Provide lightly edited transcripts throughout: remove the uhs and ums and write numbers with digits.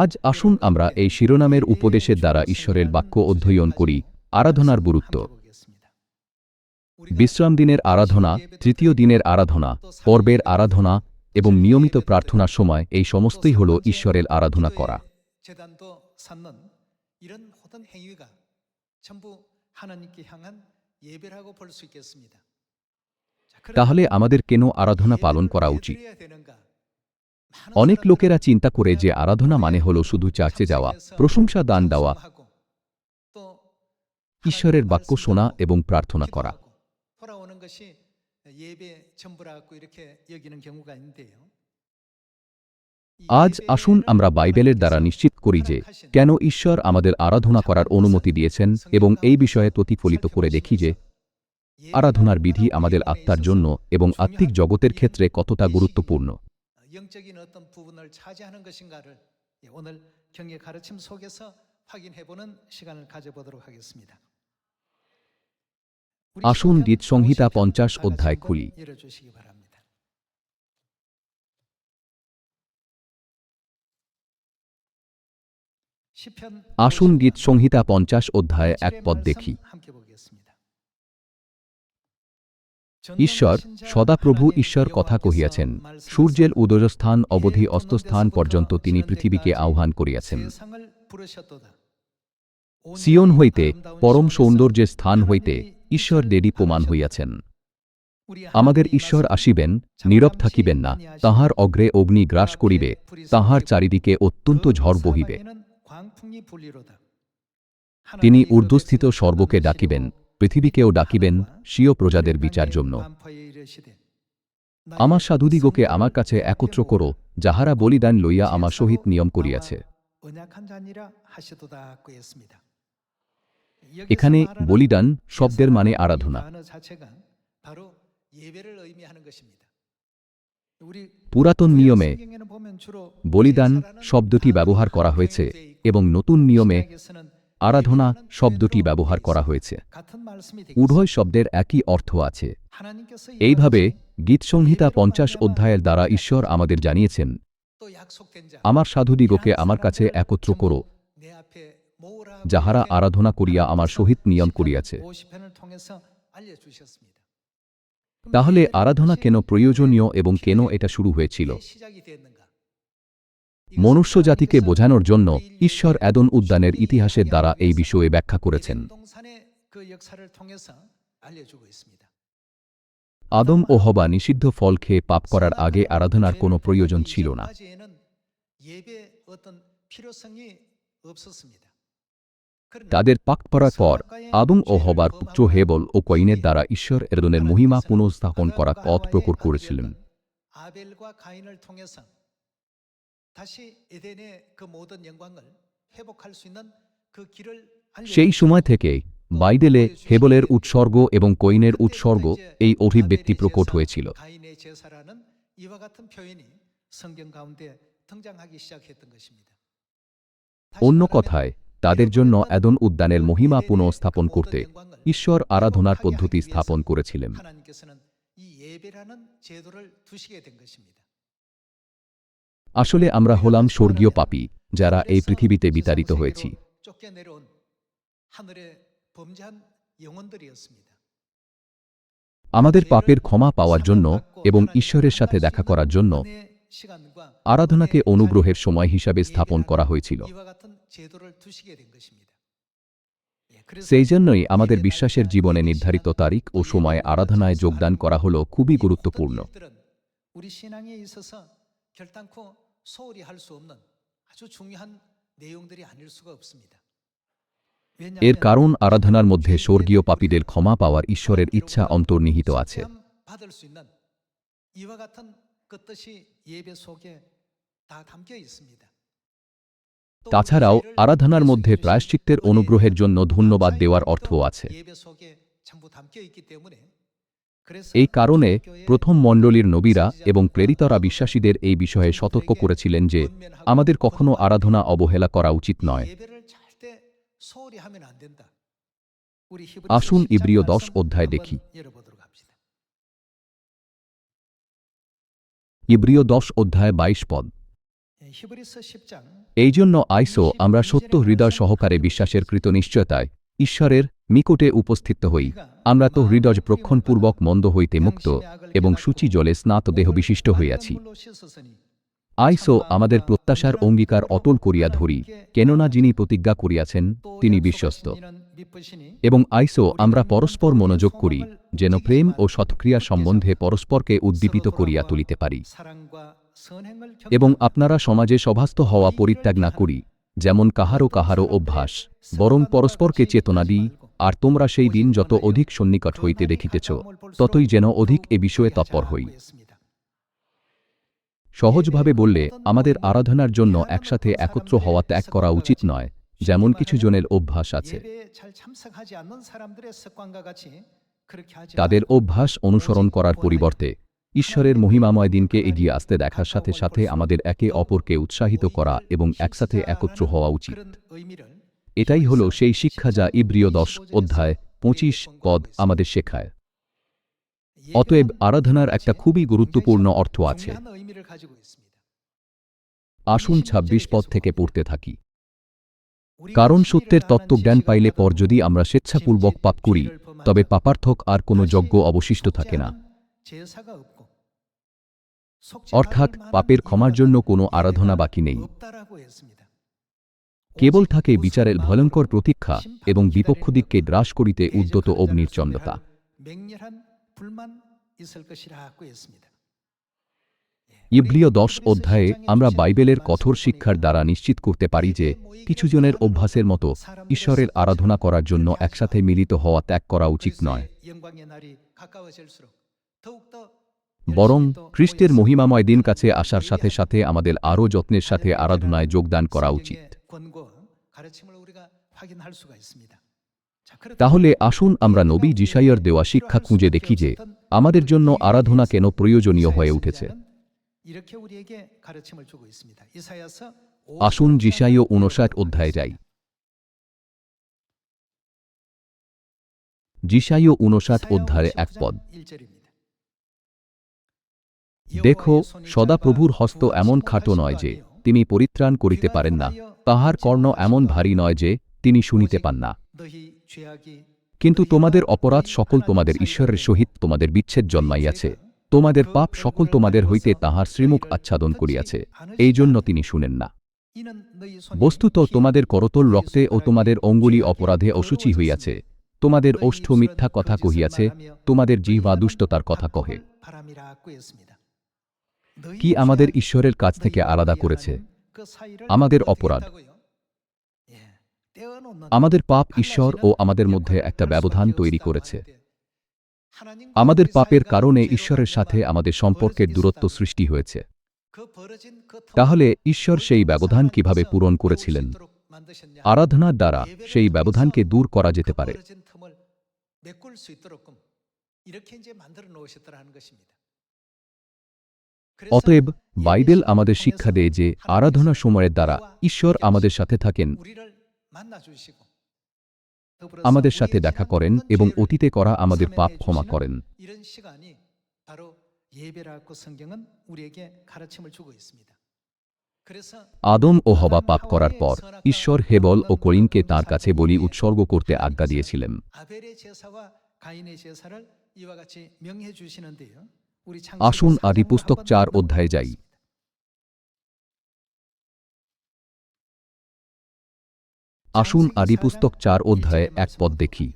আজ আসুন আমরা এই শিরোনামের উপদেশের দ্বারা ঈশ্বরের বাক্য অধ্যয়ন করি, আরাধনার গুরুত্ব। বিশ্রাম দিনের আরাধনা, তৃতীয় দিনের আরাধনা, পর্বের আরাধনা এবং নিয়মিত প্রার্থনার সময় এই সমস্তই হল ঈশ্বরের আরাধনা করা। তাহলে আমাদের কেন আরাধনা পালন করা উচিত? অনেক লোকেরা চিন্তা করে যে আরাধনা মানে হল শুধু চার্চে যাওয়া, প্রশংসা দান দেওয়া, ঈশ্বরের বাক্য শোনা এবং প্রার্থনা করা। আজ আসুন আমরা বাইবেলের দ্বারা নিশ্চিত করি যে কেন ঈশ্বর আমাদের আরাধনা করার অনুমতি দিয়েছেন এবং এই বিষয়ে প্রতিফলিত করে দেখি যে আরাধনার বিধি আমাদের আত্মার জন্য এবং আত্মিক জগতের ক্ষেত্রে কতটা গুরুত্বপূর্ণ। আসুন গীতসংহিতা 50 অধ্যায় খুলি। আসুন গীতসংহিতা 50 অধ্যায় 1 পদ দেখি। ঈশ্বর সদাপ্রভু ঈশ্বর কথা কহিয়াছেন, সূর্যের উদয়স্থান অবধি অস্তস্থান পর্যন্ত তিনি পৃথিবীকে আহ্বান করিয়াছেন। সিয়ন হইতে, পরম সৌন্দর্যের স্থান হইতে ঈশ্বর দেদীপ্যমান হইয়াছেন। আমাদের ঈশ্বর আসিবেন, নীরব থাকিবেন না, তাঁহার অগ্রে অগ্নি গ্রাস করিবে, তাঁহার চারিদিকে অত্যন্ত ঝড় বহিবে। তিনি ঊর্ধ্বস্থিত সর্বকে ডাকিবেন, পৃথিবীকেও ডাকিবেন, স্বীয় প্রজাদের বিচার জন্য। আমার সাধুদিগকে আমার কাছে একত্র করো, যাহারা বলিদান লইয়া আমার সহিত নিয়ম করিয়াছে। এখানে বলিদান শব্দের মানে আরাধনা। পুরাতন নিয়মে বলিদান শব্দটি ব্যবহার করা হয়েছে এবং নতুন নিয়মে আরাধনা শব্দটি ব্যবহার করা হয়েছে। উভয় শব্দের একই অর্থ আছে। এইভাবে গীতসংহিতা 50 অধ্যায়ের দ্বারা ঈশ্বর আমাদের জানিয়েছেন, আমার সাধুদিগকে আমার কাছে একত্র করো, যাহারা আরাধনা করিয়া আমার সহিত নিয়ম করিয়াছে। তাহলে আরাধনা কেন প্রয়োজনীয় এবং কেন এটা শুরু হয়েছিল? মনুষ্য জাতিকে বোঝানোর জন্য ঈশ্বর এদন উদ্যানের ইতিহাসের দ্বারা এই বিষয়ে ব্যাখ্যা করেছেন। আদম ও হবা নিষিদ্ধ ফল খেয়ে পাপ করার আগে আরাধনার কোনো প্রয়োজন ছিল না। তাদের পাপ করার পর আদম ও হবার পুত্র হেবল ও কয়িনের দ্বারা ঈশ্বর এদনের মহিমা পুনঃস্থাপন করার পথ প্রকট করেছিলেন। সেই সময় থেকে বাইবেলে হেবলের উৎসর্গ এবং কয়িনের উৎসর্গ এই অভিব্যক্তি প্রকট হয়েছিল। অন্য কথায়, তাদের জন্য এদন উদ্যানের মহিমা পুনঃস্থাপন করতে ঈশ্বর আরাধনার পদ্ধতি স্থাপন করেছিলেন। আসলে আমরা হলাম স্বর্গীয় পাপী, যারা এই পৃথিবীতে বিতাড়িত হয়েছি। আমাদের পাপের ক্ষমা পাওয়ার জন্য এবং ঈশ্বরের সাথে দেখা করার জন্য আরাধনাকে অনুগ্রহের সময় হিসাবে স্থাপন করা হয়েছিল। সেই জন্যই আমাদের বিশ্বাসের জীবনে নির্ধারিত তারিখ ও সময়ে আরাধনায় যোগদান করা হল খুবই গুরুত্বপূর্ণ। এর কারণ আরাধনার মধ্যে স্বর্গীয় পাপীদের ক্ষমা পাওয়ার ঈশ্বরের ইচ্ছা অন্তর্নিহিত আছে। তাছাড়াও আরাধনার মধ্যে প্রায়শ্চিত্তের অনুগ্রহের জন্য ধন্যবাদ দেওয়ার অর্থ আছে। এই কারণে প্রথম মণ্ডলীর নবীরা এবং প্রেরিতরা বিশ্বাসীদের এই বিষয়ে সতর্ক করেছিলেন যে আমাদের কখনো আরাধনা অবহেলা করা উচিত নয়। আসুন ইব্রিয় 10 অধ্যায় দেখি। ইব্রিয় 10 অধ্যায় 22 পদ। 히브리서 10장 এই জন্য আইসো আমরা সত্য হৃদয় সহকারে বিশ্বাসের কৃত নিশ্চয়তায় ঈশ্বরের নিকটে উপস্থিত হই। আমরা তো হৃদয় প্রক্ষণপূর্বক মন্দ হইতে মুক্ত এবং সূচি জলে স্নাত দেহ বিশিষ্ট হইয়াছি। আইসো আমাদের প্রত্যাশার অঙ্গীকার অটল করিয়া ধরি, কেননা যিনি প্রতিজ্ঞা করিয়াছেন তিনি বিশ্বস্ত। এবং আইসো আমরা পরস্পর মনোযোগ করি, যেন প্রেম ও সৎক্রিয়া সম্বন্ধে পরস্পরকে উদ্দীপিত করিয়া তুলিতে পারি। এবং আপনারা সমাজে সভাস্থ হওয়া পরিত্যাগ না করি, যেমন কাহারও কাহারও অভ্যাস, বরং পরস্পরকে চেতনা দিই। আর তোমরা সেই দিন যত অধিক সন্নিকট হইতে দেখিতেছ, ততই যেন অধিক এ বিষয়ে তৎপর হই। সহজভাবে বললে আমাদের আরাধনার জন্য একসাথে একত্র হওয়া ত্যাগ করা উচিত নয়, যেমন কিছু জনের অভ্যাস আছে। তাদের অভ্যাস অনুসরণ করার পরিবর্তে ঈশ্বরের মহিমাময় দিনকে এগিয়ে আসতে দেখার সাথে সাথে আমাদের একে অপরকে উৎসাহিত করা এবং একসাথে একত্র হওয়া উচিত। এটাই হল সেই শিক্ষা যা ইব্রিয় 10 অধ্যায় 25 পদ আমাদের শেখায়। অতএব আরাধনার একটা খুবই গুরুত্বপূর্ণ অর্থ আছে। আসুন 26 পদ থেকে পড়তে থাকি। কারণ সত্যের তত্ত্বজ্ঞান পাইলে পর যদি আমরা স্বেচ্ছাপূর্বক পাপ করি, তবে পাপার্থক আর কোনো যজ্ঞ অবশিষ্ট থাকে না। অর্থাৎ পাপের ক্ষমার জন্য কোনো আরাধনা বাকি নেই। কেবল থাকে বিচারের ভয়ঙ্কর প্রতীক্ষা এবং বিপক্ষ দিককে গ্রাস করিতে উদ্যত অগ্নির চণ্ডতা। ইব্রিয় 10 অধ্যায়ে আমরা বাইবেলের কঠোর শিক্ষার দ্বারা নিশ্চিত করতে পারি যে কিছুজনের অভ্যাসের মতো ঈশ্বরের আরাধনা করার জন্য একসাথে মিলিত হওয়া ত্যাগ করা উচিত নয়, বরং খ্রিস্টের মহিমাময় দিন কাছে আসার সাথে সাথে আমাদের আরও যত্নের সাথে আরাধনায় যোগদান করা উচিত। তাহলে আসুন আমরা নবী যিশাইয়ার দেওয়া শিক্ষা খুঁজে দেখি যে আমাদের জন্য আরাধনা কেন প্রয়োজনীয় হয়ে উঠেছে। আসুন যিশাইয় 59 অধ্যায়ে যাই। যিশাইয় 59 অধ্যায়ে 1 পদ। দেখো, সদাপ্রভুর হস্ত এমন খাটো নয় যে তিনি পরিত্রাণ করিতে পারেন না, তাহার কর্ণ এমন ভারী নয় যে তিনি শুনিতে পান না। কিন্তু তোমাদের অপরাধ সকল তোমাদের ঈশ্বরের সহিত তোমাদের বিচ্ছেদ জন্মাইয়াছে, তোমাদের পাপ সকল তোমাদের হইতে তাহার শ্রীমুখ আচ্ছাদন করিয়াছে, এই জন্য তিনি শুনেন না। বস্তুত তোমাদের করতল রক্তে ও তোমাদের অঙ্গুলি অপরাধে অসুচি হইয়াছে, তোমাদের ওষ্ঠ মিথ্যা কথা কহিয়াছে, তোমাদের জিহ্বা দুষ্টতার কথা কহে। কি আমাদের ঈশ্বরের কাছ থেকে আলাদা করেছে? আমাদের অপরাধ। আমাদের পাপ ঈশ্বর ও আমাদের মধ্যে একটা ব্যবধান তৈরি করেছে। আমাদের পাপের কারণে ঈশ্বরের সাথে আমাদের সম্পর্কের দূরত্ব সৃষ্টি হয়েছে। তাহলে ঈশ্বর সেই ব্যবধান কিভাবে পূরণ করেছিলেন? আরাধনার দ্বারা সেই ব্যবধানকে দূর করা যেতে পারে। অতএব বাইবেল আমাদের শিক্ষা দেয় যে আরাধনা সময়ের দ্বারা ঈশ্বর আমাদের সাথে থাকেন, আমাদের সাথে দেখা করেন এবং অতীতে করা আমাদের পাপ ক্ষমা করেন। আদম ও হবা পাপ করার পর ঈশ্বর হেবল ও কয়িনকে তাঁর কাছে বলি উৎসর্গ করতে আজ্ঞা দিয়েছিলেন। আসুন আদিপুস্তক 4 অধ্যায়ে যাই। আসুন আদিপুস্তক 4 অধ্যায়ে 1 পদ দেখি।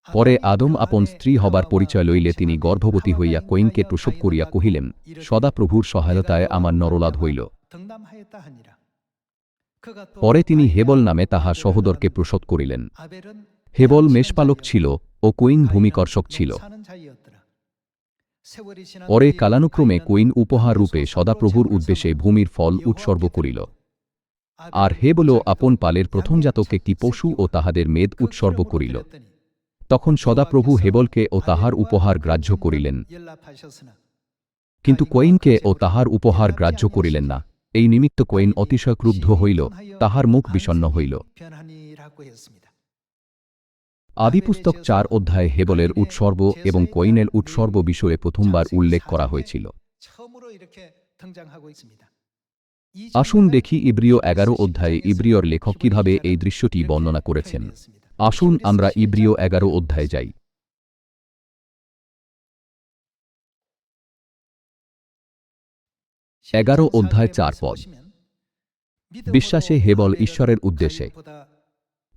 পরে আদম আপন স্ত্রী হবার পরিচয় লইলে তিনি গর্ভবতী হইয়া কয়িনকে প্রসব করিয়া কহিলেন, সদাপ্রভুর সহায়তায় আমার নরলাদ হইল। পরে তিনি হেবল নামে তাহার সহোদরকে প্রসব করিলেন। হেবল মেষপালক ছিল ও কয়িন ভূমিকর্ষক ছিল। পরে কালানুক্রমে কয়িন উপহার রূপে সদাপ্রভুর উদ্দেশ্যে ভূমির ফল উৎসর্গ করিল, আর হেবলও আপন পালের প্রথমজাতক একটি পশু ও তাহাদের মেদ উৎসর্গ করিল। তখন সদাপ্রভু হেবলকে ও তাহার উপহার গ্রাহ্য করিলেন, কিন্তু কয়িনকে ও তাহার উপহার গ্রাহ্য করিলেন না। এই নিমিত্ত কয়িন অতিশয় ক্রুদ্ধ হইল, তাহার মুখ বিষণ্ণ হইল। আদিপুস্তক 4 অধ্যায়ে হেবলের উৎসর্গ এবং কয়িনের উৎসর্গ বিষয়ে প্রথমবার উল্লেখ করা হয়েছিল। আসুন দেখি ইব্রিয় 11 অধ্যায়ে ইব্রিয়র লেখক কিভাবে এই দৃশ্যটি বর্ণনা করেছেন। আসুন আমরা ইব্রিয় 11 অধ্যায়ে যাই। 11 অধ্যায় 4 পদ। বিশ্বাসে হেবল ঈশ্বরের উদ্দেশ্যে।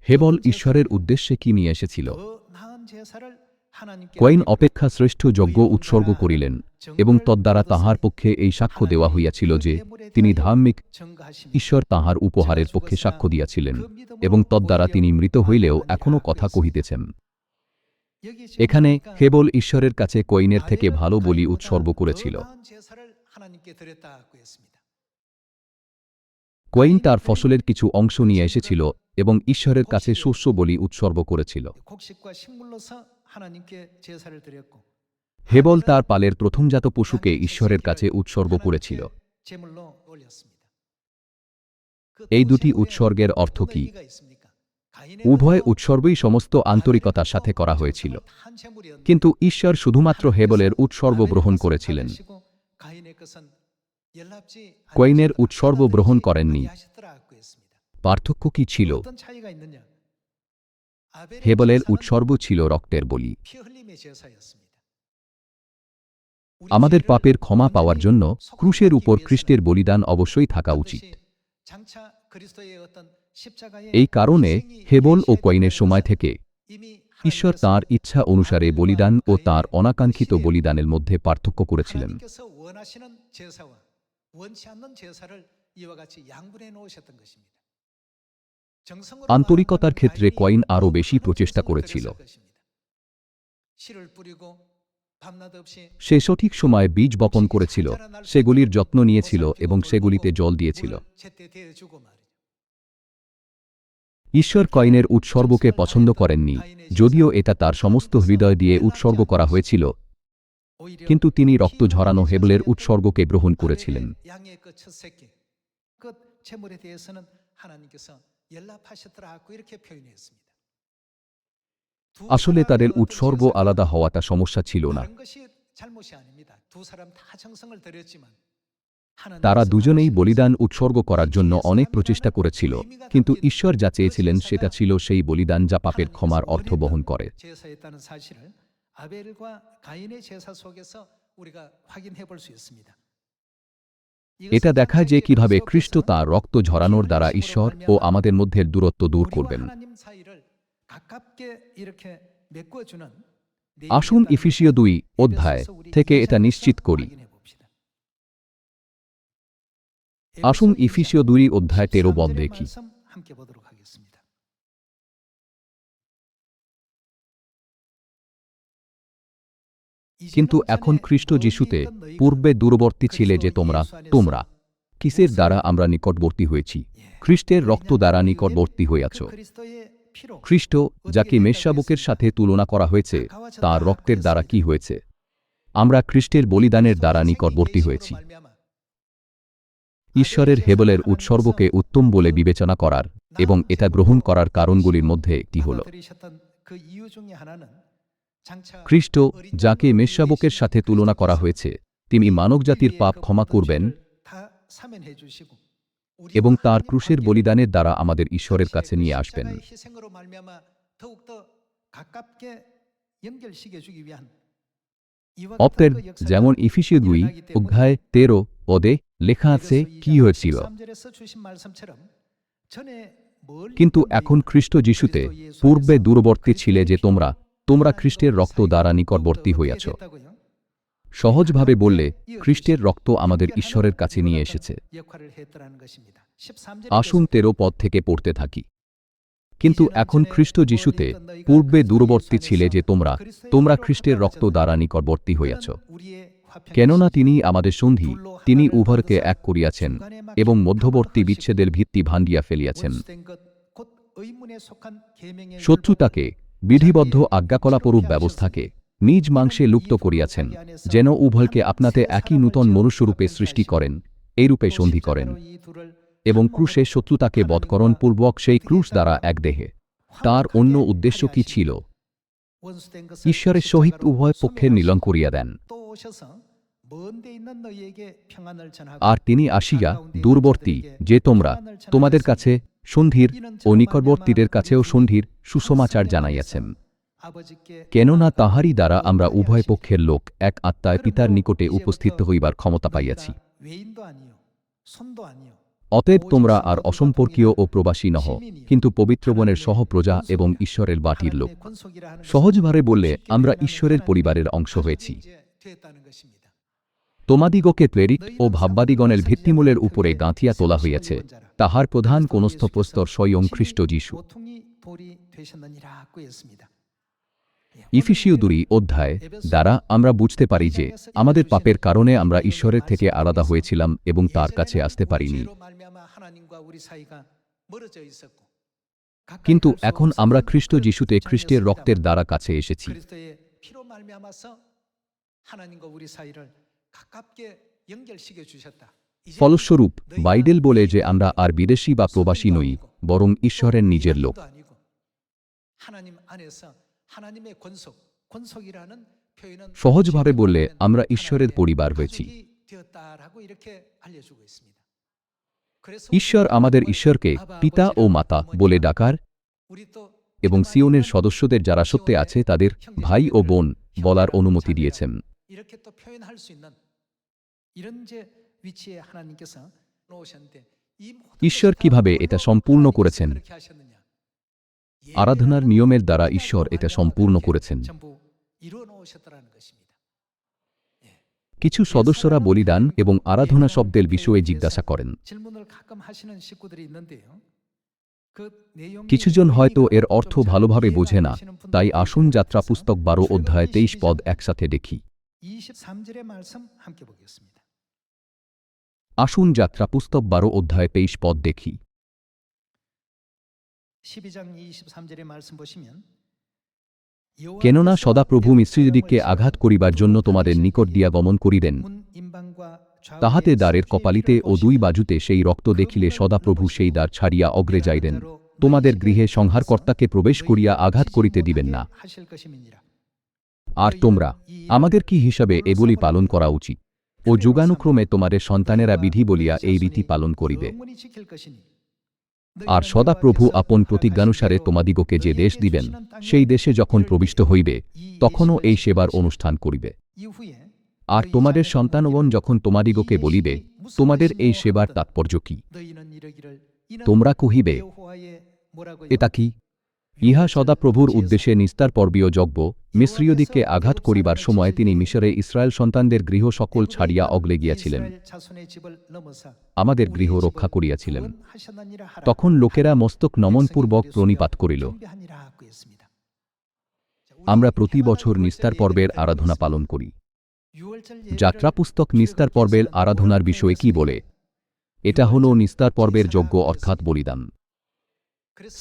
হেবল ঈশ্বরের উদ্দেশ্যে কি নিয়ে এসেছিল? কয়িন অপেক্ষা শ্রেষ্ঠ যজ্ঞ উৎসর্গ করিলেন, এবং তদ্বারা তাহার পক্ষে এই সাক্ষ্য দেওয়া হইয়াছিল যে তিনি ধার্মিক। ঈশ্বর তাহার উপহারের পক্ষে সাক্ষ্য দিয়াছিলেন, এবং তদ্বারা তিনি মৃত হইলেও এখনও কথা কহিতেছেন। এখানে হেবল ঈশ্বরের কাছে কয়িনের থেকে ভালো বলি উৎসর্গ করেছিল। কয়িন তার ফসলের কিছু অংশ নিয়ে এসেছিল এবং ঈশ্বরের কাছে শস্য বলি উৎসর্গ করেছিল। হেবল তার পালের প্রথমজাত পশুকে ঈশ্বরের কাছে উৎসর্গ করেছিল। এই দুটি উৎসর্গের অর্থ কি? উভয় উৎসর্গই সমস্ত আন্তরিকতার সাথে করা হয়েছিল, কিন্তু ঈশ্বর শুধুমাত্র হেবলের উৎসর্গ গ্রহণ করেছিলেন। কয়িনের উৎসর্গ গ্রহণ করেননি। পার্থক্য কি ছিল? হেবলের উৎসর্গ ছিল রক্তের বলি। আমাদের পাপের ক্ষমা পাওয়ার জন্য ক্রুশের উপর খ্রিস্টের বলিদান অবশ্যই থাকা উচিত। এই কারণে হেবল ও কয়িনের সময় থেকে ঈশ্বর তাঁর ইচ্ছা অনুসারে বলিদান ও তাঁর অনাকাঙ্ক্ষিত বলিদানের মধ্যে পার্থক্য করেছিলেন। আন্তরিকতার ক্ষেত্রে কয়িন আরও বেশি প্রচেষ্টা করেছিল। সে সঠিক সময়ে বীজ বপন করেছিল, সেগুলির যত্ন নিয়েছিল এবং সেগুলিতে জল দিয়েছিল। ঈশ্বর কয়িনের উৎসর্গকে পছন্দ করেননি, যদিও এটা তার সমস্ত হৃদয় দিয়ে উৎসর্গ করা হয়েছিল, কিন্তু তিনি রক্ত ঝরানো হেবলের উৎসর্গকে গ্রহণ করেছিলেন। আসলে তাদের উৎসর্গ আলাদা হওয়াটা সমস্যা ছিল না। তারা দুজনেই বলিদান উৎসর্গ করার জন্য অনেক প্রচেষ্টা করেছিল, কিন্তু ঈশ্বর যা চেয়েছিলেন সেটা ছিল সেই বলিদান যা পাপের ক্ষমার অর্থ বহন করে। এটা দেখায় যে কিভাবে খ্রিস্ট তাঁর রক্ত ঝরানোর দ্বারা ঈশ্বর ও আমাদের মধ্যে দূরত্ব দূর করবেন। আসুন ইফিসীয় 2 অধ্যায় থেকে এটা নিশ্চিত করি। আসুন ইফিসীয় 2 অধ্যায় 13 পদ দেখি। কিন্তু এখন খ্রিস্ট যিশুতে পূর্বে দূরবর্তী ছিলে যে তোমরা কিসের দ্বারা আমরা নিকটবর্তী হয়েছি? খ্রিস্টের রক্ত দ্বারা নিকটবর্তী হইয়াছ। খ্রিস্ট, যাকে মেষশাবকের সাথে তুলনা করা হয়েছে, তার রক্তের দ্বারা কি হয়েছে? আমরা খ্রিস্টের বলিদানের দ্বারা নিকটবর্তী হয়েছি। ঈশ্বরের হেবলের উৎসর্গকে উত্তম বলে বিবেচনা করার এবং এটা গ্রহণ করার কারণগুলির মধ্যে একটি হল খ্রিস্ট, যাকে মেষশাবকের সাথে তুলনা করা হয়েছে, তিনি মানবজাতির পাপ ক্ষমা করবেন এবং তাঁর ক্রুশের বলিদানের দ্বারা আমাদের ঈশ্বরের কাছে নিয়ে আসবেন। অতএব যেমন ইফিসীয় 2 অধ্যায় 13 পদে লেখা আছে কি হয়েছিল? কিন্তু এখন খ্রিস্ট যিশুতে পূর্বে দূরবর্তী ছিলে যে তোমরা খ্রিস্টের রক্ত দ্বারা নিকটবর্তী হইয়াছ। সহজভাবে বললে, খ্রিস্টের রক্ত আমাদের ঈশ্বরের কাছে নিয়ে এসেছে। আসুন 13 পদ থেকে পড়তে থাকি। কিন্তু এখন খ্রিস্ট যিশুতে পূর্বে দূরবর্তী ছিলে যে তোমরা খ্রিস্টের রক্ত দ্বারা নিকটবর্তী হইয়াছ। কেননা তিনি আমাদের সন্ধি, তিনি উভয়কে এক করিয়াছেন এবং মধ্যবর্তী বিচ্ছেদের ভিত্তি ভাঙ্গিয়া ফেলিয়াছেন। শত্রুতাকে, বিধিবদ্ধ আজ্ঞাকলাপরূপ ব্যবস্থাকে নিজ মাংসে লুপ্ত করিয়াছেন, যেন উভয়কে আপনাতে একই নূতন মনুষ্যরূপে সৃষ্টি করেন, এইরূপে সন্ধি করেন, এবং ক্রুশে শত্রুতাকে বধকরণ পূর্বক সেই ক্রুশ দ্বারা এক দেহে। তার অন্য উদ্দেশ্য কি ছিল? ঈশ্বরের সহিত উভয় পক্ষের মিলন করিয়া দেন। আর তিনি আসিয়া দূরবর্তী যে তোমরা তোমাদের কাছে সন্ধির ও নিকটবর্তীদের কাছেও সন্ধির সুসমাচার জানাইয়াছেন। কেননা তাহারই দ্বারা আমরা উভয় পক্ষের লোক এক আত্মায় পিতার নিকটে উপস্থিত হইবার ক্ষমতা পাইয়াছি। অতএব তোমরা আর অসম্পর্কীয় ও প্রবাসী নহ, কিন্তু পবিত্রবনের সহপ্রজা এবং ঈশ্বরের বাটির লোক। সহজভাবে বললে আমরা ঈশ্বরের পরিবারের অংশ হয়েছি। তোমাদিগকে প্রেরিত ও ভাববাদিগণের ভিত্তিমূলের উপরে গাঁথিয়া তোলা হইয়াছে, তাহার প্রধান কোনস্থপ্রস্তর স্বয়ং খ্রিস্ট যীশু। ইফিসীয় 2 অধ্যায় দ্বারা আমরা বুঝতে পারি যে আমাদের পাপের কারণে আমরা ঈশ্বরের থেকে আলাদা হয়েছিলাম এবং তার কাছে আসতে পারিনি। কিন্তু এখন আমরা খ্রিস্ট যীশুতে খ্রিস্টের রক্তের দ্বারা কাছে এসেছি। ফলস্বরূপ বাইবেল বলে যে আমরা আর বিদেশী বা প্রবাসী নই, বরং ঈশ্বরের নিজের লোক। সহজভাবে বললে আমরা ঈশ্বরের পরিবার হয়েছি। ঈশ্বর আমাদের ঈশ্বরকে পিতা ও মাতা বলে ডাকার এবং সিওনের সদস্যদের যারা সত্যে আছে তাদের ভাই ও বোন বলার অনুমতি দিয়েছেন। ঈশ্বর কিভাবে এটা সম্পূর্ণ করেছেন? আরাধনার নিয়মের দ্বারা ঈশ্বর এটা সম্পূর্ণ করেছেন। কিছু সদস্যরা বলিদান এবং আরাধনা শব্দের বিষয়ে জিজ্ঞাসা করেন। কিছুজন হয়তো এর অর্থ ভালোভাবে বোঝে না, তাই আসুন যাত্রা পুস্তক 12 অধ্যায় 23 পদ একসাথে দেখি। আসুন যাত্রা পুস্তক 12 অধ্যায় 23 পদ দেখি। কেননা সদাপ্রভু মিস্ত্রিদিগকে আঘাত করিবার জন্য তোমাদের নিকট দিয়া গমন করিবেন, তাহাতে দ্বারের কপালিতে ও 2 বাজুতে সেই রক্ত দেখিলে সদাপ্রভু সেই দ্বার ছাড়িয়া অগ্রে যাইবেন, তোমাদের গৃহে সংহারকর্তাকে প্রবেশ করিয়া আঘাত করিতে দিবেন না। আর তোমরা আমাদের কি হিসাবে এগুলি পালন করা উচিত? ও যুগানুক্রমে তোমাদের সন্তানেরা বিধি বলিয়া এই রীতি পালন করিবে। আর সদাপ্রভু আপন প্রতিজ্ঞানুসারে তোমাদিগকে যে দেশ দিবেন, সেই দেশে যখন প্রবিষ্ট হইবে, তখনও এই সেবার অনুষ্ঠান করিবে। আর তোমাদের সন্তানগণ যখন তোমাদিগকে বলিবে, তোমাদের এই সেবার তাৎপর্য কি? তোমরা কহিবে, এটা কি? ইহা সদাপ্রভুর উদ্দেশ্যে নিস্তার পর্বীয় যজ্ঞ। মিস্রীয়দিগকে আঘাত করিবার সময় তিনি মিশরে ইসরায়েল সন্তানদের গৃহ সকল ছাড়িয়া অগলে গিয়াছিলেন, আমাদের গৃহ রক্ষা করিয়াছিলেন। তখন লোকেরা মস্তক নমনপূর্বক প্রণিপাত করিল। আমরা প্রতি বছর নিস্তার পর্বের আরাধনা পালন করি। যাত্রাপুস্তক নিস্তার পর্বের আরাধনার বিষয়ে কি বলে? এটা হল নিস্তার পর্বের যজ্ঞ অর্থাৎ বলিদান।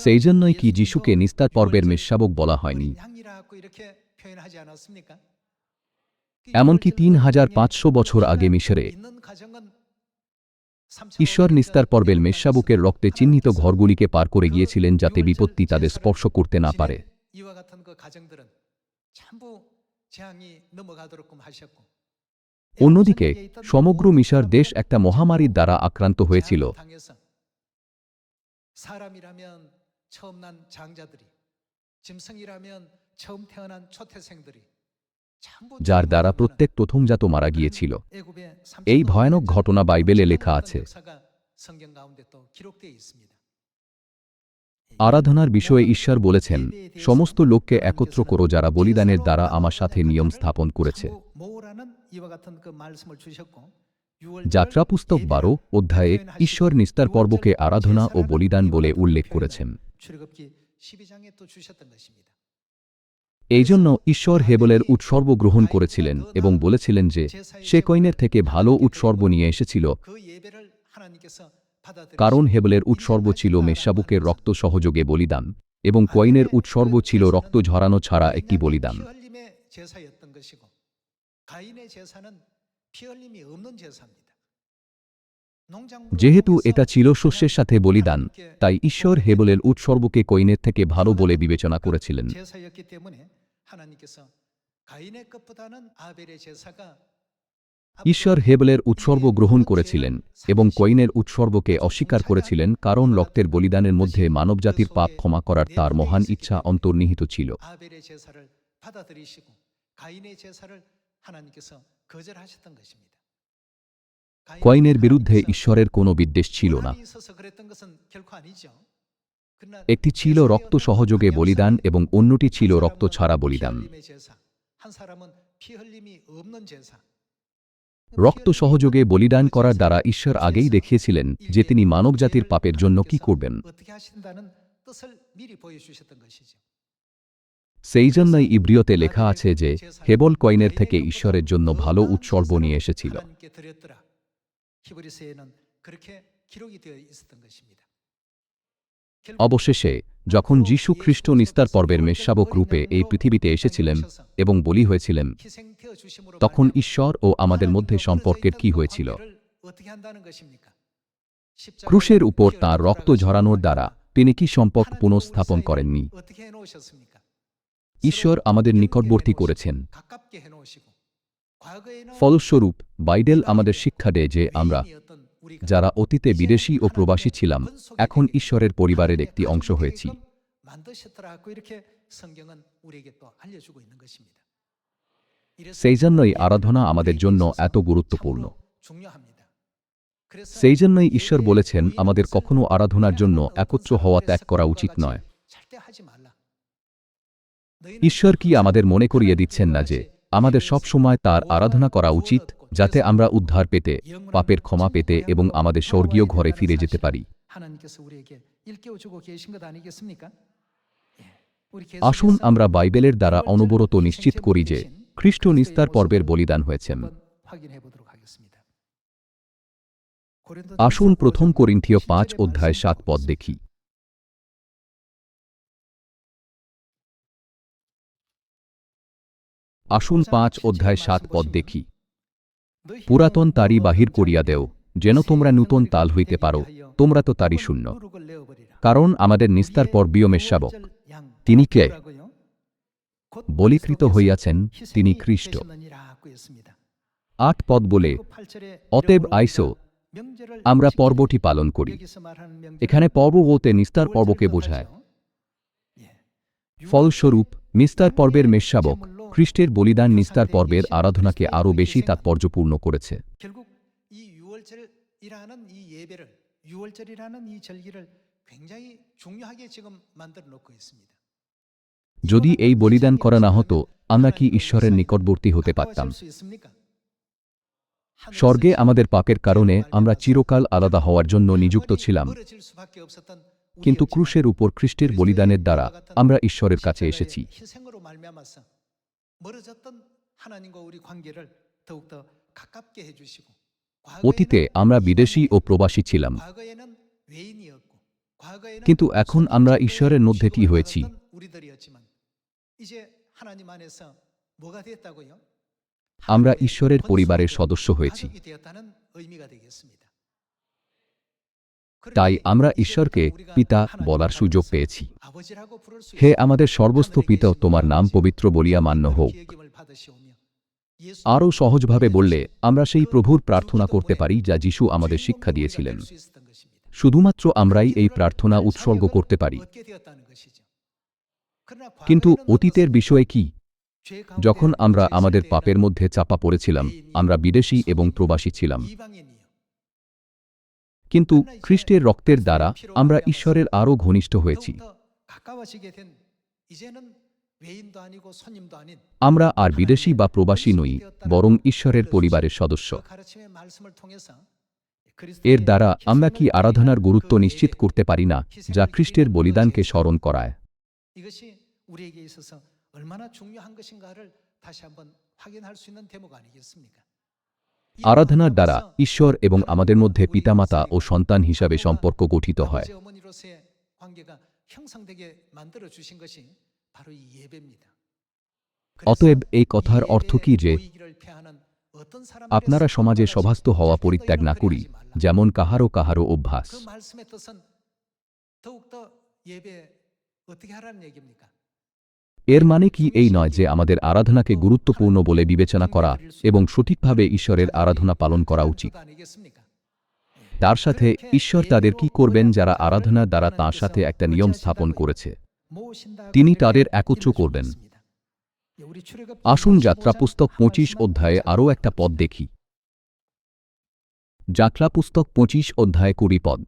সেই জন্যই কি যিশুকে নিস্তার পর্বের মেষশাবক বলা হয়নি? এমনকি 3500 বছর আগে মিশরে ঈশ্বর নিস্তার পর্বের মেষশাবকের রক্তে চিহ্নিত ঘরগুলিকে পার করে গিয়েছিলেন, যাতে বিপত্তি তাদের স্পর্শ করতে না পারে। অন্যদিকে সমগ্র মিশর দেশ একটা মহামারীর দ্বারা আক্রান্ত হয়েছিল, যার দ্বারা প্রত্যেক প্রথমজাত মারা গিয়েছিল। এই ভয়ানক ঘটনা বাইবেলে লেখা আছে। আরাধনার বিষয়ে ঈশ্বর বলেছেন, সমস্ত লোককে একত্র করো যারা বলিদানের দ্বারা আমার সাথে নিয়ম স্থাপন করেছে। যাত্রাপুস্তক 12 অধ্যায়ে ঈশ্বর নিস্তার পর্বকে আরাধনা ও বলিদান বলে উল্লেখ করেছেন। এই জন্য ঈশ্বর হেবেলের উৎসর্গ গ্রহণ করেছিলেন এবং বলেছিলেন যে সে কইনের থেকে ভালো উৎসর্গ নিয়ে এসেছিল, কারণ হেবেলের উৎসর্গ ছিল মেষশাবকের রক্ত সহযোগে বলিদান এবং কইনের উৎসর্গ ছিল রক্ত ঝরানো ছাড়া একটি বলিদান। যেহেতু এটা ছিল শস্যের সাথে বলিদান, তাই ঈশ্বর হেবেলের উৎসর্গকে কইনের থেকে ভালো বলে বিবেচনা করেছিলেন। ঈশ্বর হেবেলের উৎসর্গ গ্রহণ করেছিলেন এবং কয়িনের উৎসর্গকে অস্বীকার করেছিলেন কারণ রক্তের বলিদানের মধ্যে মানবজাতির পাপ ক্ষমা করার তার মহান ইচ্ছা অন্তর্নিহিত ছিল। 아벨의 제사를 받아들이시고 가인의 제사를 하나님께서 거절하셨던 것입니다. কয়িনের বিরুদ্ধে ঈশ্বরের কোনো বিদ্বেষ ছিল না। 원한이 있어서 그랬던 것은 결코 아니죠. 그러나 একটি ছিল রক্ত সহযোগে বলিদান এবং অন্যটি ছিল রক্ত ছাড়া বলিদান। 피 흘림의 제사, 한 사람은 피 흘림이 없는 제사. রক্ত সহযোগে বলিদান করার দ্বারা ঈশ্বর আগেই দেখিয়েছিলেন যে তিনি মানবজাতির পাপের জন্য কি করবেন। 어떻게 하신다는 뜻을 미리 보여주셨던 것이죠. সেই জন্যই ইব্রিয়তে লেখা আছে যে হেবল কয়িনের থেকে ঈশ্বরের জন্য ভালো উৎসর্গ নিয়ে এসেছিল। 하나님께 드렸더라. 히브리서에는 그렇게 기록이 되어 있었던 것입니다. অবশেষে যখন যীশু খ্রিস্ট নিস্তার পর্বের মেষশাবক রূপে এই পৃথিবীতে এসেছিলেন এবং বলি হয়েছিলেন, 희생되어 주심으로 তখন ঈশ্বর ও আমাদের মধ্যে সম্পর্কের কি হয়েছিল? 어떻게 한다는 것입니까? ক্রুশের উপর তাঁর রক্ত ঝরানোর দ্বারা তিনি কি সম্পর্ক পুনঃস্থাপন করেননি? 어떻게 해놓으셨습니까? ঈশ্বর আমাদের নিকটবর্তী করেছেন। 가깝게 해놓으시고 과거에는 ফলস্বরূপ বাইবেল আমাদের শিক্ষা দেয় যে আমরা 개인이었던 우리가 যারা 어তীতে বিদেশী ও প্রবাসী ছিলাম এখন ঈশ্বরের পরিবারের একটি অংশ হয়েছি। 만드셨더라고 이렇게 성경은 우리에게 또 알려주고 있는 것입니다. 이래서 সেই জন্যই আরাধনা আমাদের জন্য এত গুরুত্বপূর্ণ। 중요합니다. 그래서 সেই জন্যই ঈশ্বর বলেছেন আমাদের কখনো আরাধনার জন্য একত্র হওয়া ত্যাগ করা উচিত নয়। 절대 하지 말라. ঈশ্বর কি আমাদের মনে করিয়ে দিচ্ছেন না যে আমাদের সব সময় তার আরাধনা করা উচিত যাতে আমরা উদ্ধার পেতে, পাপের ক্ষমা পেতে এবং আমাদের স্বর্গীয় ঘরে ফিরে যেতে পারি? 하나님께서 우리에게 일깨워 주고 계신 것 아니겠습니까? 예. 우리 আসুন আমরা বাইবেলের দ্বারা অনবরত নিশ্চিত করি যে খ্রিস্ট নিস্তার পর্বের বলিদান হয়েছেন। 한번 확인해 보도록 하겠습니다. আসুন প্রথম করিন্থীয় 5 অধ্যায় 7 পদ দেখি। আসুন 5 অধ্যায় 7 পদ দেখি। পুরাতন তারি বাহির করিয়া দেও, যেন তোমরা নূতন তাল হইতে পারো, তোমরা তো তারি শূন্য। কারণ আমাদের নিস্তার পর্বীয় মেষশাবক তিনি কে? বলিকৃত হইয়াছেন, তিনি খ্রিস্ট। 8 পদ বলে, অতএব আইসো, আমরা পর্বটি পালন করি। এখানে পর্ব বলতে নিস্তার পর্বকে বোঝায়। ফলস্বরূপ নিস্তার পর্বের মেষশাবক খ্রিস্টের বলিদান নিস্তার পর্বের আরাধনাকে আরও বেশি তাৎপর্যপূর্ণ করেছে। 결국 이 유월절이라는 이 예배를 유월절이라는 이 절기를 굉장히 중요하게 지금 만들어 놓고 있습니다. যদি এই বলিদান করা না হতো আমরা কি ঈশ্বরের নিকটবর্তী হতে পারতাম? 가까워질 수 있습니까? স্বর্গে আমাদের পাপের কারণে আমরা চিরকাল আলাদা হওয়ার জন্য নিযুক্ত ছিলাম, 멀어질 수밖에 없었던 কিন্তু ক্রুশের উপর খ্রিস্টের বলিদানের দ্বারা আমরা ঈশ্বরের কাছে এসেছি। 희생으로 말미암아서 멀어졌던 하나님과 우리 관계를 더욱더 가깝게 해주시고 অতীতে আমরা বিদেশী ও প্রবাসী ছিলাম, 과거에는 외인이었고 과거에는 কিন্তু এখন আমরা ঈশ্বরের মধ্যে কি হয়েছি? 우리들이었지만 이제 하나님 안에서 뭐가 됐다고요? আমরা ঈশ্বরের পরিবারের সদস্য হয়েছি। 가족이 되었다는 의미가 되겠습니다. তাই আমরা ঈশ্বরকে পিতা বলার সুযোগ পেয়েছি। 아버지라고 부를 수 হে আমাদের সর্বস্থ পিতা, তোমার নাম পবিত্র বলিয়া মান্য হোক। 기억임을 받으시오며 예수 আরও সহজভাবে বললে আমরা সেই প্রভুর প্রার্থনা করতে পারি যা যিশু আমাদের শিক্ষা দিয়েছিলেন। 수 있었던 것입니다. শুধুমাত্র আমরাই এই প্রার্থনা উৎসর্গ করতে পারি। 얻게 되었다는 것이죠. 그러나 কিন্তু 과거에는 অতীতের বিষয়ে কি? 죄 가운데 যখন আমরা 갇혀 있을 আমাদের 때에는 পাপের মধ্যে চাপা পড়েছিলাম আমরা বিদেশী এবং প্রবাসী ছিলাম, 이방인이요. কিন্তু খ্রিস্টের রক্তের দ্বারা আমরা ঈশ্বরের আরও ঘনিষ্ঠ হয়েছি। 더욱더 가까워지게 된 이제는 외인도 아니고 손님도 아닌 আমরা আর বিদেশী বা প্রবাসী নই, বরং ঈশ্বরের পরিবারের সদস্য। 그 가르침의 말씀을 통해서 এর দ্বারা আমরা কি আরাধনার গুরুত্ব নিশ্চিত করতে পারি না যা খ্রিস্টের বলিদানকে স্মরণ করায়? 이것이 우리에게 있어서 얼마나 중요한 것인가를 다시 한번 확인할 수 있는 대목 아니겠습니까? আরাধনার দ্বারা ঈশ্বর এবং আমাদের মধ্যে পিতামাতা ও সন্তান হিসাবে সম্পর্ক গঠিত হয়। 아버지 어머니로서의 관계가 형성되게 만들어 주신 것이 바로 이 예배입니다. অতএব এই কথার অর্থ কি যে আপনারা সমাজে সভাস্থ হওয়া পরিত্যাগ না করি, যেমন কাহারও কাহারও অভ্যাস। 그 말씀의 뜻은 더욱더 예배 어떻게 하라는 얘기입니까? এর মানে কি এই নয় যে আমাদের আরাধনাকে গুরুত্বপূর্ণ বলে বিবেচনা করা এবং সঠিকভাবে ঈশ্বরের আরাধনা পালন করা উচিত। তার সাথে ঈশ্বর তাদের কি করবেন যারা আরাধনার দ্বারা তাঁর সাথে একটা নিয়ম স্থাপন করেছে? তিনি তাদের একত্র করবেন। আসুন যাত্রা পুস্তক 25 অধ্যায়ে আরও একটা পদ দেখি। যাত্রা পুস্তক 25 অধ্যায় 20 পদ।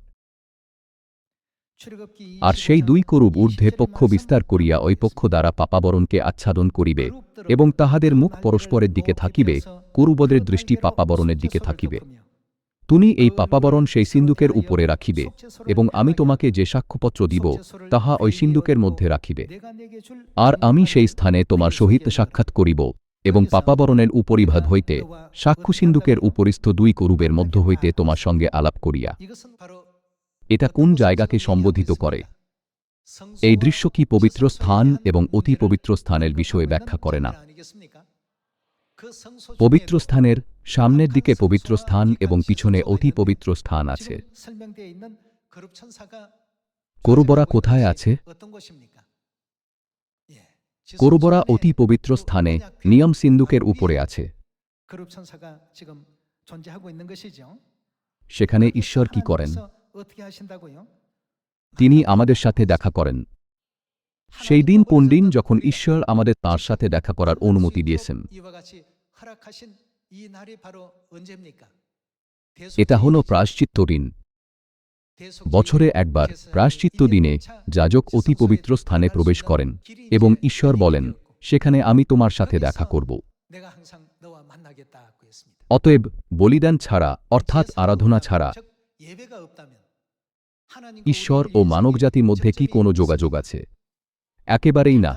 আর সেই দুই করুব ঊর্ধ্বে পক্ষ বিস্তার করিয়া ওই পক্ষ দ্বারা পাপাবরণকে আচ্ছাদন করিবে এবং তাহাদের মুখ পরস্পরের দিকে থাকিবে, করুবদের দৃষ্টি পাপাবরণের দিকে থাকিবে। তুমি এই পাপাবরণ সেই সিন্দুকের উপরে রাখিবে এবং আমি তোমাকে যে সাক্ষ্যপত্র দিব তাহা ওই সিন্দুকের মধ্যে রাখিবে। আর আমি সেই স্থানে তোমার সহিত সাক্ষাৎ করিব এবং পাপাবরণের উপরিভাগ হইতে সাক্ষ্য সিন্দুকের উপরিস্থ দুই করুবের মধ্য হইতে তোমার সঙ্গে আলাপ করিয়া। এটা কোন জায়গাকে সম্বোধিত করে? এই দৃশ্য কি পবিত্র স্থান এবং অতি পবিত্র স্থানের বিষয়ে ব্যাখ্যা করে না? পবিত্র স্থানের সামনের দিকে পবিত্র স্থান এবং পিছনে অতি পবিত্র স্থান আছে। করুবরা কোথায় আছে? করুবরা অতি পবিত্র স্থানে নিয়ম সিন্দুকের উপরে আছে। সেখানে ঈশ্বর কি করেন? তিনি আমাদের সাথে দেখা করেন। সেই দিন কোন দিন যখন ঈশ্বর আমাদের তাঁর সাথে দেখা করার অনুমতি দিয়েছেন? এটা হল প্রায়শ্চিত্ত দিন। বছরে একবার প্রায়শ্চিত্ত দিনে যাজক অতি পবিত্র স্থানে প্রবেশ করেন এবং ঈশ্বর বলেন, সেখানে আমি তোমার সাথে দেখা করব। অতএব বলিদান ছাড়া অর্থাৎ আরাধনা ছাড়া ঈশ্বর ও মানবজাতির মধ্যে কি কোনো যোগাযোগ আছে? একেবারেই না।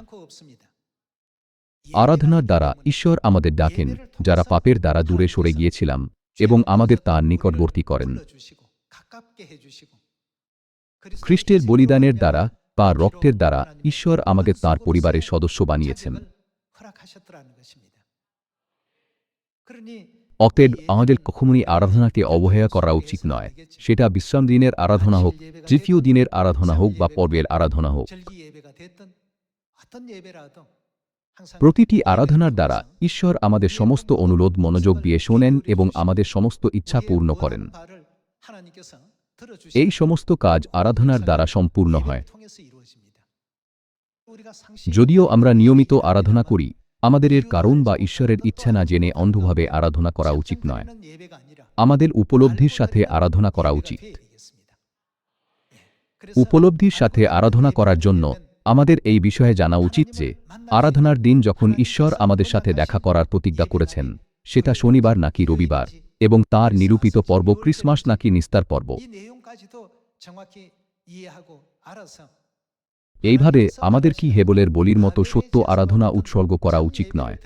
আরাধনার দ্বারা ঈশ্বর আমাদের ডাকেন, যারা পাপের দ্বারা দূরে সরে গিয়েছিলাম, এবং আমাদের তাঁর নিকটবর্তী করেন। খ্রিস্টের বলিদানের দ্বারা বা রক্তের দ্বারা ঈশ্বর আমাদের তাঁর পরিবারের সদস্য বানিয়েছেন। অতএব আমাদের কখনোই আরাধনাকে অবহেলা করা উচিত নয়, সেটা বিশ্রাম দিনের আরাধনা হোক, তৃতীয় দিনের আরাধনা হোক বা পর্বের আরাধনা হোক। প্রতিটি আরাধনার দ্বারা ঈশ্বর আমাদের সমস্ত অনুরোধ মনোযোগ দিয়ে শোনেন এবং আমাদের সমস্ত ইচ্ছা পূর্ণ করেন। এই সমস্ত কাজ আরাধনার দ্বারা সম্পূর্ণ হয়। যদিও আমরা নিয়মিত আরাধনা করি, আমাদের এর কারণ বা ঈশ্বরের ইচ্ছা না জেনে অন্ধভাবে আরাধনা করা উচিত নয়। আমাদের উপলব্ধির সাথে আরাধনা করা উচিত। উপলব্ধির সাথে আরাধনা করার জন্য আমাদের এই বিষয়ে জানা উচিত যে আরাধনার দিন যখন ঈশ্বর আমাদের সাথে দেখা করার প্রতিজ্ঞা করেছেন, সেটা শনিবার নাকি রবিবার, এবং তার নিরূপিত পর্ব ক্রিসমাস নাকি নিস্তার পর্ব। এইভাবে আমাদের কি হেবলের বলির মতো সত্য আরাধনা উৎসর্গ করা উচিত নয়?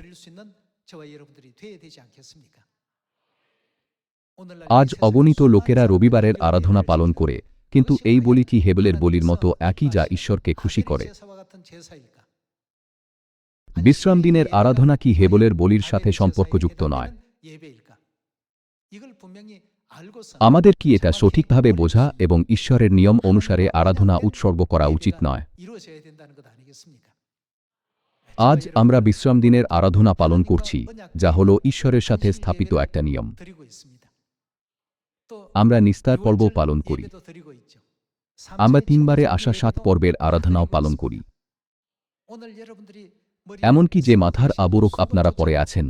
আজ অগণিত লোকেরা রবিবারের আরাধনা পালন করে, কিন্তু এই বলি কি হেবলের বলির মতো একই যা ঈশ্বরকে খুশি করে? বিশ্রাম দিনের আরাধনা কি হেবলের বলির সাথে সম্পর্কযুক্ত নয়? আমাদের কি এটা সঠিকভাবে বোঝা এবং ঈশ্বরের নিয়ম অনুসারে আরাধনা উৎসর্গ করা উচিত নয়? আজ আমরা বিশ্রাম দিনের আরাধনা পালন করছি, যা হল ঈশ্বরের সাথে স্থাপিত একটা নিয়ম। আমরা নিস্তার পর্ব পালন করি। আমরা 3 বারে আসা 7 পর্বের আরাধনাও পালন করি। এমনকি যে মাথার আবরক আপনারা পরে আছেন,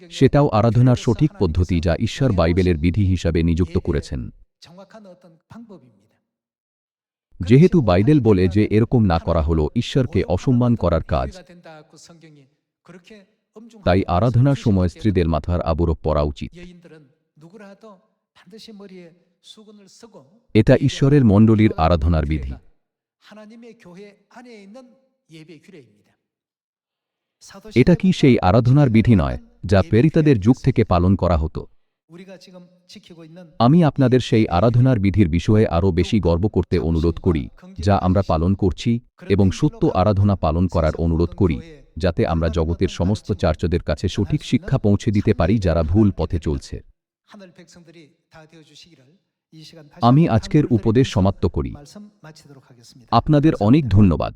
সেটাও আরাধনার সঠিক পদ্ধতি যা ঈশ্বর বাইবেলের বিধি হিসাবে নিযুক্ত করেছেন। যেহেতু বাইবেল বলে যে এরকম না করা হলো ঈশ্বরকে অসম্মান করার কাজ, তাই আরাধনার সময় স্ত্রীদের মাথার আবরক পরা উচিত। এটা ঈশ্বরের মণ্ডলীর আরাধনার বিধি। এটা কি সেই আরাধনার বিধি নয় যা প্রেরিতদের যুগ থেকে পালন করা হতো? আমি আপনাদের সেই আরাধনার বিধির বিষয়ে আরও বেশি গর্ব করতে অনুরোধ করি, যা আমরা পালন করছি, এবং সত্য আরাধনা পালন করার অনুরোধ করি, যাতে আমরা জগতের সমস্ত চার্চদের কাছে সঠিক শিক্ষা পৌঁছে দিতে পারি যারা ভুল পথে চলছে। আমি আজকের উপদেশ সমাপ্ত করি। আপনাদের অনেক ধন্যবাদ।